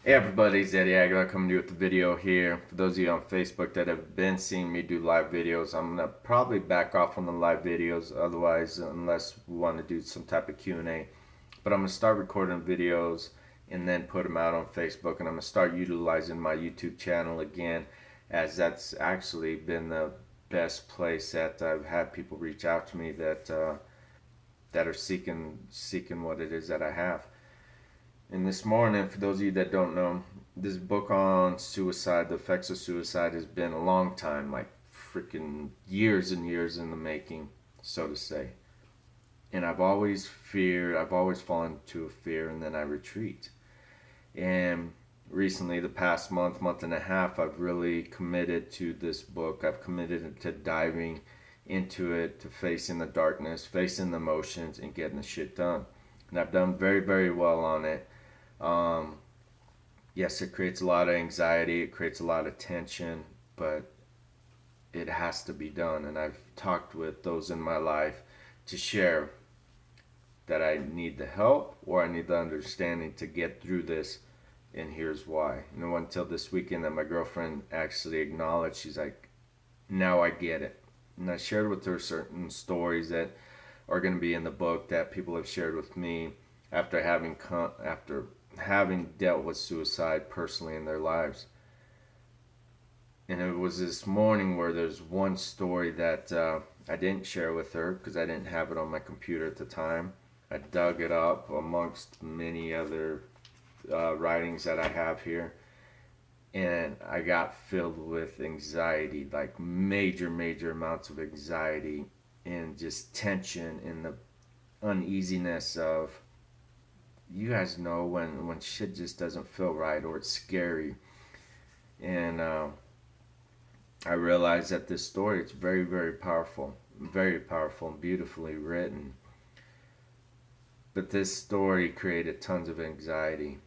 Hey everybody, it's Eddie Aguilar coming to you with the video here. For those of you on Facebook that have been seeing me do live videos, I'm going to probably back off on the live videos otherwise, unless we want to do some type of Q&A. But I'm going to start recording videos and then put them out on Facebook, and I'm going to start utilizing my YouTube channel again, as that's actually been the best place that I've had people reach out to me that are seeking what it is that I have. And this morning, for those of you that don't know, this book on suicide, the effects of suicide, has been a long time, like freaking years and years in the making, so to say. And I've always fallen into a fear, and then I retreat. And recently, the past month and a half, I've really committed to this book. I've committed to diving into it, to facing the darkness, facing the emotions, and getting the shit done. And I've done very, very well on it. Yes, it creates a lot of anxiety, it creates a lot of tension, but it has to be done. And I've talked with those in my life to share that I need the help or I need the understanding to get through this, and here's why. Until this weekend that my girlfriend actually acknowledged, she's like, now I get it. And I shared with her certain stories that are going to be in the book that people have shared with me after having dealt with suicide personally in their lives. And it was this morning where there's one story that I didn't share with her because I didn't have it on my computer at the time. I dug it up amongst many other writings that I have here, and I got filled with anxiety, like major amounts of anxiety, and just tension and the uneasiness of, you guys know when shit just doesn't feel right or it's scary. And I realized that this story, it's very powerful and beautifully written, but this story created tons of anxiety.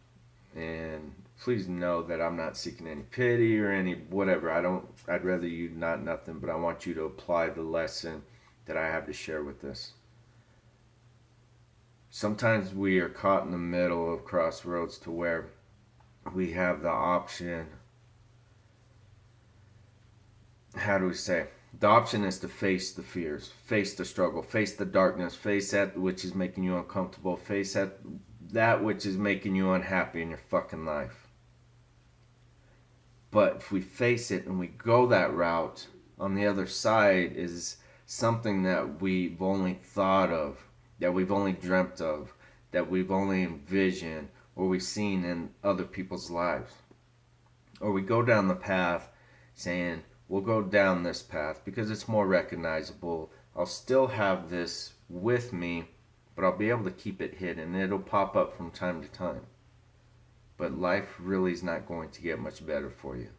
And please know that I'm not seeking any pity or any whatever. I'd rather you not nothing, but I want you to apply the lesson that I have to share with this. Sometimes we are caught in the middle of crossroads to where we have the option. How do we say? The option is to face the fears, face the struggle, face the darkness, face that which is making you uncomfortable, face that which is making you unhappy in your fucking life. But if we face it and we go that route, on the other side is something that we've only thought of, that we've only dreamt of, that we've only envisioned, or we've seen in other people's lives. Or we go down the path saying, we'll go down this path because it's more recognizable. I'll still have this with me, but I'll be able to keep it hidden. It'll pop up from time to time. But life really is not going to get much better for you.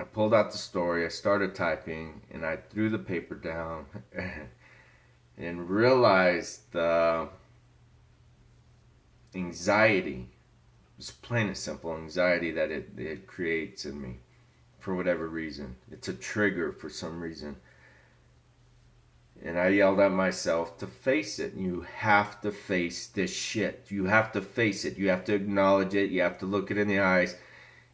I pulled out the story, I started typing, and I threw the paper down and realized the anxiety, just plain and simple anxiety that it creates in me for whatever reason. It's a trigger for some reason. And I yelled at myself to face it. You have to face this shit. You have to face it. You have to acknowledge it. You have to look it in the eyes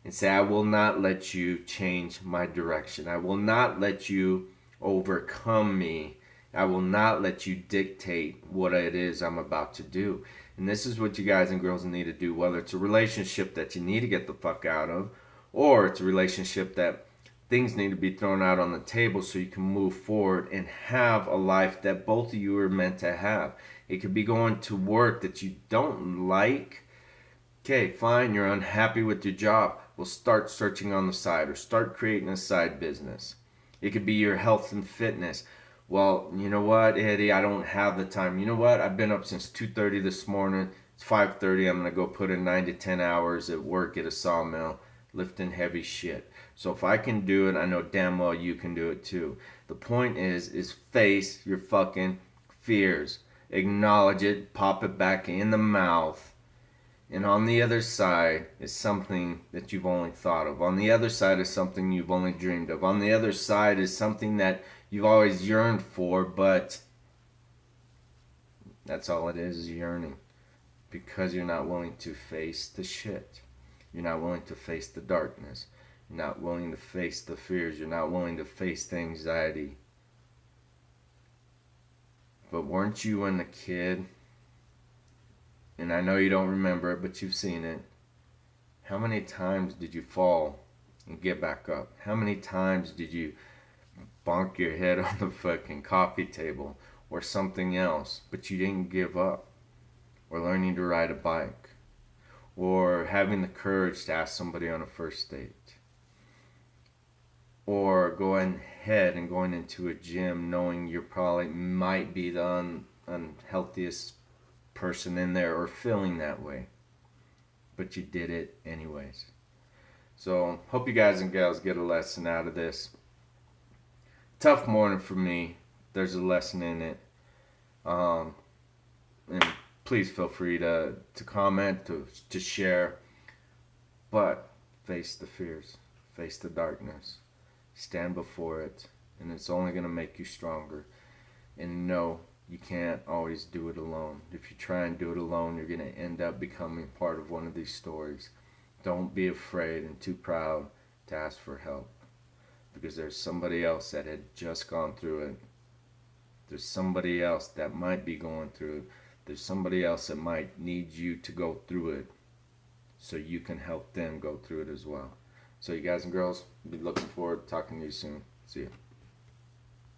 and say, I will not let you change my direction. I will not let you overcome me. I will not let you dictate what it is I'm about to do. And this is what you guys and girls need to do, whether it's a relationship that you need to get the fuck out of, or it's a relationship that things need to be thrown out on the table so you can move forward and have a life that both of you are meant to have. It could be going to work that you don't like. Okay, fine, you're unhappy with your job. Well, start searching on the side or start creating a side business. It could be your health and fitness. Well, you know what, Eddie, I don't have the time. You know what, I've been up since 2:30 this morning. It's 5:30. I'm going to go put in 9 to 10 hours at work at a sawmill lifting heavy shit. So if I can do it, I know damn well you can do it too. The point is face your fucking fears. Acknowledge it, pop it back in the mouth. And on the other side is something that you've only thought of. On the other side is something you've only dreamed of. On the other side is something that you've always yearned for, but that's all it is yearning. because you're not willing to face the shit. You're not willing to face the darkness. You're not willing to face the fears. You're not willing to face the anxiety. But weren't you when a kid, and I know you don't remember it, but you've seen it, how many times did you fall and get back up? How many times did you bonk your head on the fucking coffee table or something else, but you didn't give up? Or learning to ride a bike, or having the courage to ask somebody on a first date, or going ahead and going into a gym knowing you probably might be the unhealthiest person in there or feeling that way, but you did it anyways. So hope you guys and gals get a lesson out of this. Tough morning for me. There's a lesson in it. And please feel free to comment, to share. But face the fears, face the darkness, stand before it, and it's only going to make you stronger. And no, you can't always do it alone. If you try and do it alone, you're going to end up becoming part of one of these stories. Don't be afraid and too proud to ask for help, because there's somebody else that had just gone through it. There's somebody else that might be going through it. There's somebody else that might need you to go through it so you can help them go through it as well. So you guys and girls, be looking forward to talking to you soon. See you.